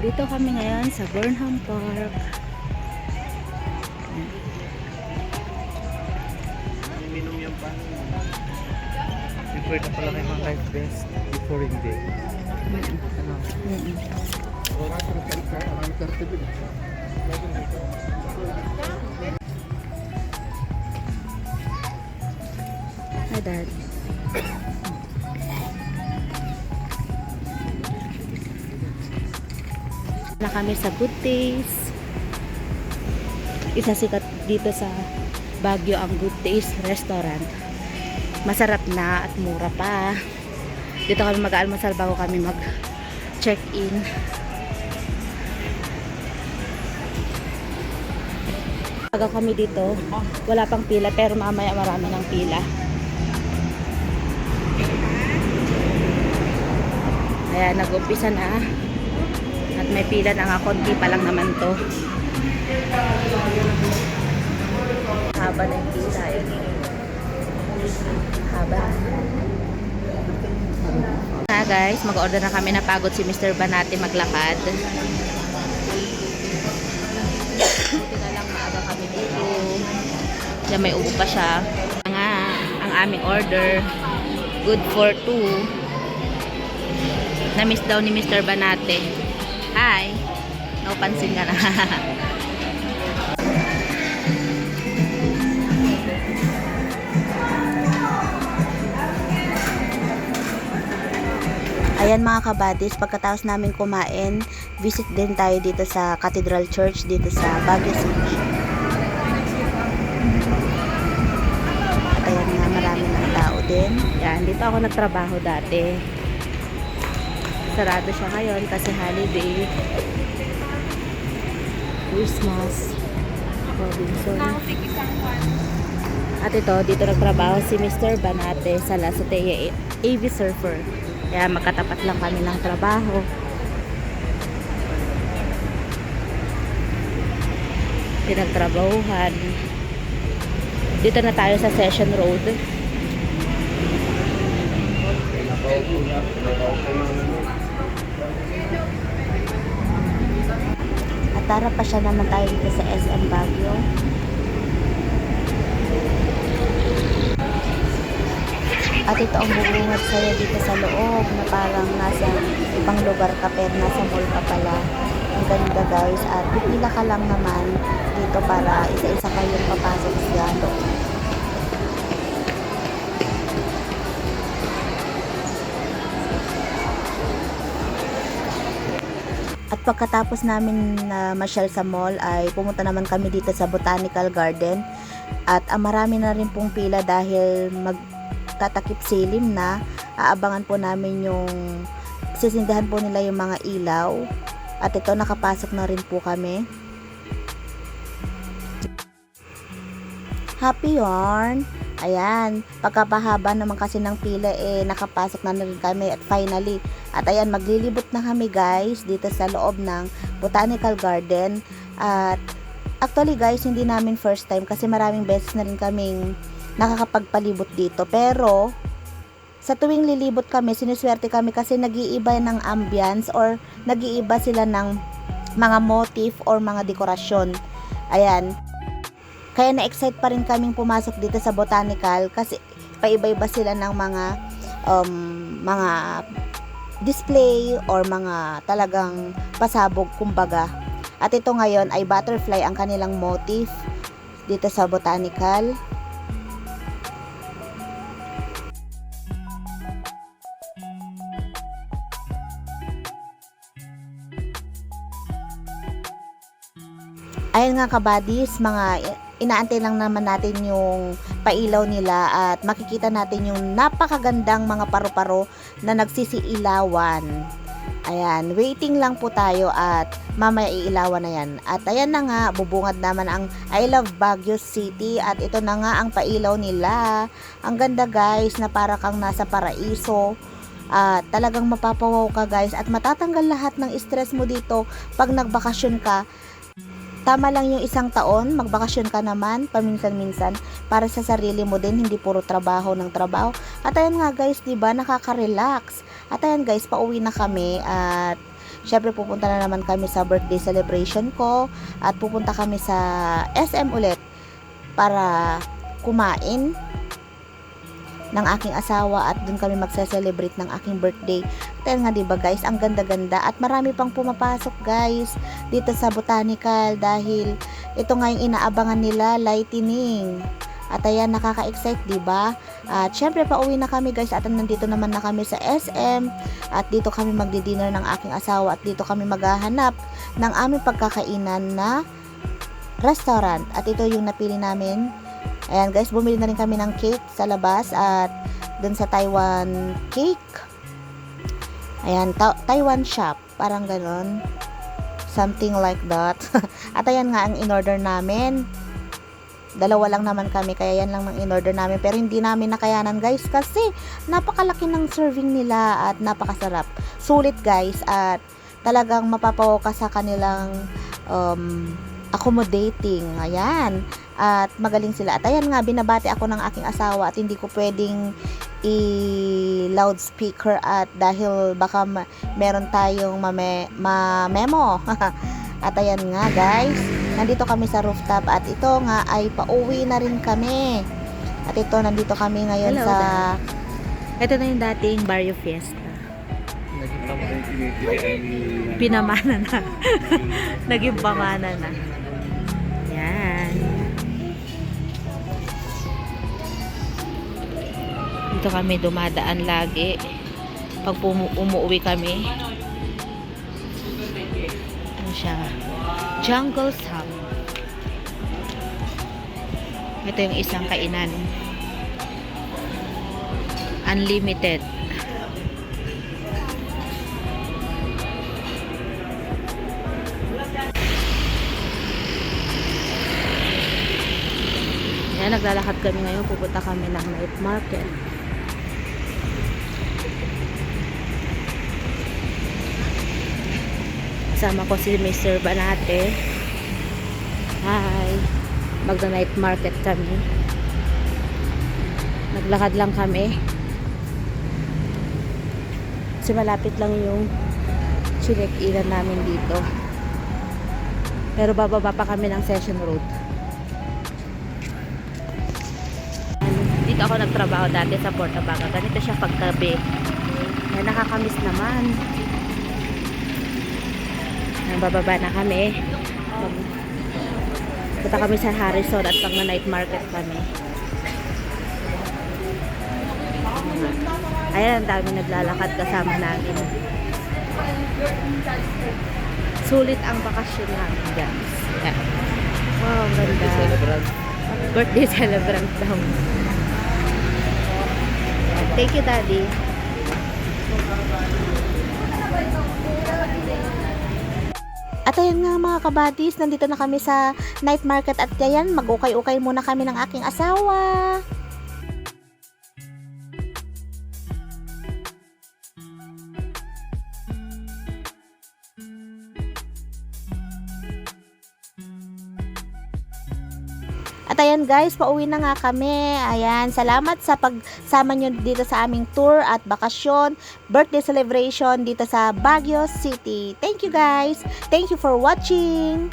Nandito kami ngayon sa Burnham Park. Minom yan pa. Before na pala kayo mga life vest. Before hindi. Ano? Hi, Dad. Na kami sa Good Taste. Isa sikat dito sa Baguio ang Good Taste Restaurant. Masarap na at mura pa. Dito kami mag-almusal bago kami mag-check-in. Bago kami dito, wala pang pila pero mamaya marami ng pila. Ayan, nag-umpisa na. At may pila na nga, konti pa lang naman to. Haba na yung pila. Haba. Guys, mag-order na kami. Napagod si Mr. Banate maglakad. Buti na lang maaga kami dito. Diyan may ubo pa siya. Nga, ang aming order. Good for 2. Na-miss daw ni Mr. Banate. Hi! Naupansin ka na. Ayan mga kabadis, pagkatapos namin kumain, visit din tayo dito sa Cathedral Church dito sa Baguio City. At ayan nga, marami ng tao din. Yan, dito ako nagtrabaho dati. Sarado siya ngayon kasi holiday. Christmas. Robinson. At ito, dito nagtrabaho si Mr. Banate sa La Azotea AV Surfer. Kaya magkatapat lang kami ng trabaho. Pinagtrabahuhan. Dito na tayo sa Session Road. At tara pa siya naman tayo dito sa SM Baguio. At ito ang bubuhat sa'yo dito sa loob na parang nasa ibang lugar ka pero nasa mall ka pala. Ang ganda guys. At pipila ka lang naman dito para isa-isa kayong papasok sa loob. At pagkatapos namin na masyal sa mall ay pumunta naman kami dito sa Botanical Garden. At marami na rin pong pila dahil magtatakip silim na. Aabangan po namin yung sisindahan po nila yung mga ilaw. At ito nakapasok na rin po kami. Happy yarn! Ayan, pagkapahaba naman kasi ng pila nakapasok na rin kami at finally. At ayan, maglilibot na kami guys dito sa loob ng Botanical Garden. At actually guys, hindi namin first time kasi maraming beses na rin kaming nakakapagpalibot dito. Pero sa tuwing lilibot kami, siniswerte kami kasi nag-iiba ng ambience or nag-iiba sila ng mga motif or mga dekorasyon. Ayan. Kaya na-excite pa rin kaming pumasok dito sa Botanical kasi paiba-iba sila ng mga display or mga talagang pasabog kumbaga. At ito ngayon ay butterfly ang kanilang motif dito sa Botanical. Ayun nga kabadis, mga inaantay lang naman natin yung pailaw nila at makikita natin yung napakagandang mga paru-paro na nagsisiilawan. Ayan, waiting lang po tayo at mamaya iilawan na yan. At ayan na nga, bubungad naman ang I Love Baguio City at ito na nga ang pailaw nila. Ang ganda guys, na para kang nasa paraiso. At talagang mapapawaw ka guys at matatanggal lahat ng stress mo dito pag nagbakasyon ka. Tama lang yung isang taon, magbakasyon ka naman, paminsan-minsan, para sa sarili mo din, hindi puro trabaho ng trabaho. At ayan nga guys, diba, nakaka-relax. At ayan guys, pauwi na kami at syempre pupunta na naman kami sa birthday celebration ko at pupunta kami sa SM ulit para kumain ng aking asawa at dun kami magse-celebrate ng aking birthday. Dahil nga diba guys, ang ganda-ganda at marami pang pumapasok guys dito sa Botanical dahil ito nga yung inaabangan nila, lightening. At ayan, nakaka-excite diba? At syempre pauwi na kami guys at nandito naman na kami sa SM at dito kami magdi-dinner ng aking asawa at dito kami maghahanap ng aming pagkakainan na restaurant. At ito yung napili namin. Ayan guys, bumili na rin kami ng cake sa labas at dun sa Taiwan cake. Ayan, Taiwan shop. Parang ganon. Something like that. At ayan nga ang in-order namin. Dalawa lang naman kami, kaya yan lang ang in-order namin. Pero hindi namin nakayanan guys kasi napakalaki ng serving nila at napakasarap. Sulit guys at talagang mapapawaw ka sa kanilang accommodating. Ayan. At magaling sila. At ayan nga, binabati ako ng aking asawa at hindi ko pwedeng i-loudspeaker at dahil baka meron tayong memo. At ayan nga guys, nandito kami sa rooftop at ito nga ay pauwi na rin kami. At ito, nandito kami ngayon Hello, sa... Ito na yung dating Barrio Fiesta. Naging pamana. Pinamana na. Naging pamana na. Yan. Dito kami dumadaan lagi. Pag umuwi kami. Ano siya? Jungle Sam. Ito yung isang kainan. Unlimited. Yan, naglalakad kami ngayon. Pupunta kami ng night market. Kasama ko si Mr. Banate. Hi. Magda-night market kami. Naglakad lang kami. Kasi malapit lang yung chinek-inan namin dito. Pero bababa pa kami ng Session Road. Dito ako nagtrabaho dati sa Portabaga. Ganito siya paggabi. Yan, nakakamiss naman. Bababa na kami. Punta kami sa Harrison at pag na night market kami. Ayan, ang dami naglalakad kasama namin. Sulit ang bakasyon namin guys. Yeah. Wow, ang ganda. Birthday celebrant daw. Thank you, Daddy. At ayan nga mga kabadis, nandito na kami sa night market at ayan, mag-ukay-ukay muna kami ng aking asawa. At ayan guys, pauwi na nga kami. Ayan, salamat sa pagsama nyo dito sa aming tour at bakasyon, birthday celebration dito sa Baguio City. Thank you guys. Thank you for watching.